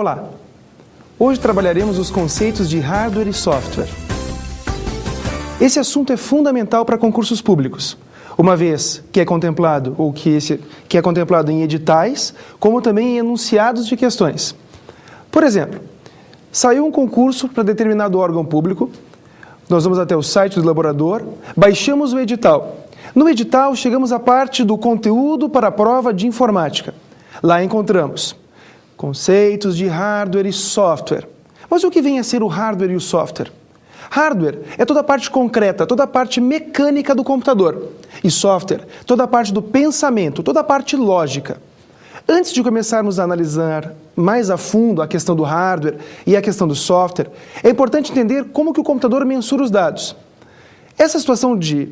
Olá! Hoje trabalharemos os conceitos de hardware e software. Esse assunto é fundamental para concursos públicos, uma vez que é contemplado, que é contemplado em editais, como também em enunciados de questões. Por exemplo, saiu um concurso para determinado órgão público, nós vamos até o site do elaborador, baixamos o edital. No edital, chegamos à parte do conteúdo para a prova de informática. Lá encontramos conceitos de hardware e software. Mas o que vem a ser o hardware e o software? Hardware é toda a parte concreta, toda a parte mecânica do computador. E software, toda a parte do pensamento, toda a parte lógica. Antes de começarmos a analisar mais a fundo a questão do hardware e a questão do software, é importante entender como que o computador mensura os dados. Essa situação de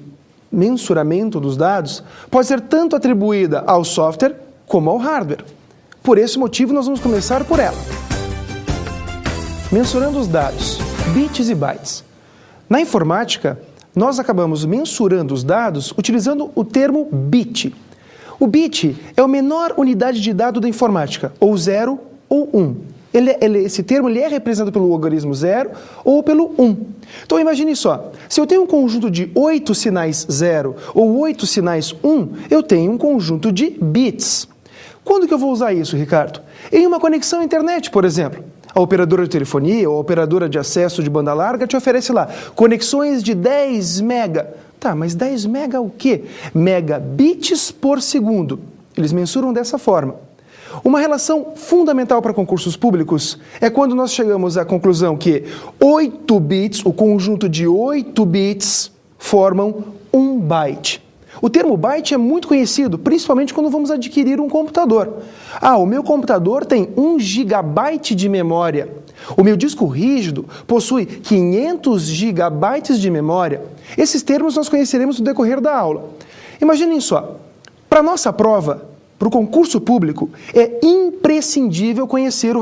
mensuramento dos dados pode ser tanto atribuída ao software como ao hardware. Por esse motivo, nós vamos começar por ela. Mensurando os dados, bits e bytes. Na informática, nós acabamos mensurando os dados utilizando o termo bit. O bit é a menor unidade de dado da informática, ou 0 ou 1. Esse termo é representado pelo logaritmo 0 ou pelo 1. Então imagine só, se eu tenho um conjunto de 8 sinais 0 ou 8 sinais 1, eu tenho um conjunto de bits. Quando que eu vou usar isso, Ricardo? Em uma conexão à internet, por exemplo. A operadora de telefonia ou a operadora de acesso de banda larga te oferece lá conexões de 10 mega. Tá, mas 10 mega o quê? Megabits por segundo. Eles mensuram dessa forma. Uma relação fundamental para concursos públicos é quando nós chegamos à conclusão que 8 bits, o conjunto de 8 bits, formam 1 byte. O termo byte é muito conhecido, principalmente quando vamos adquirir um computador. O meu computador tem 1 gigabyte de memória. O meu disco rígido possui 500 gigabytes de memória. Esses termos nós conheceremos no decorrer da aula. Imaginem só, para a nossa prova, para o concurso público, é imprescindível conhecer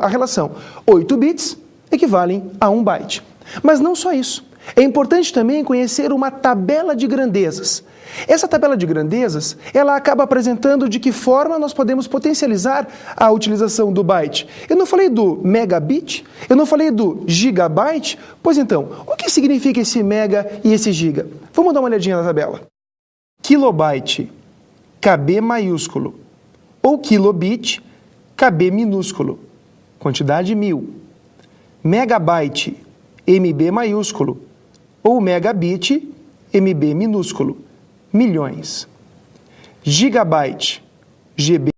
a relação. 8 bits equivalem a 1 byte. Mas não só isso. É importante também conhecer uma tabela de grandezas. Essa tabela de grandezas, ela acaba apresentando de que forma nós podemos potencializar a utilização do byte. Eu não falei do megabit, eu não falei do gigabyte, pois então, o que significa esse mega e esse giga? Vamos dar uma olhadinha na tabela. Kilobyte, KB maiúsculo, ou kilobit, KB minúsculo, quantidade 1000. Megabyte, MB maiúsculo, ou megabit, MB minúsculo, milhões. Gigabyte, GB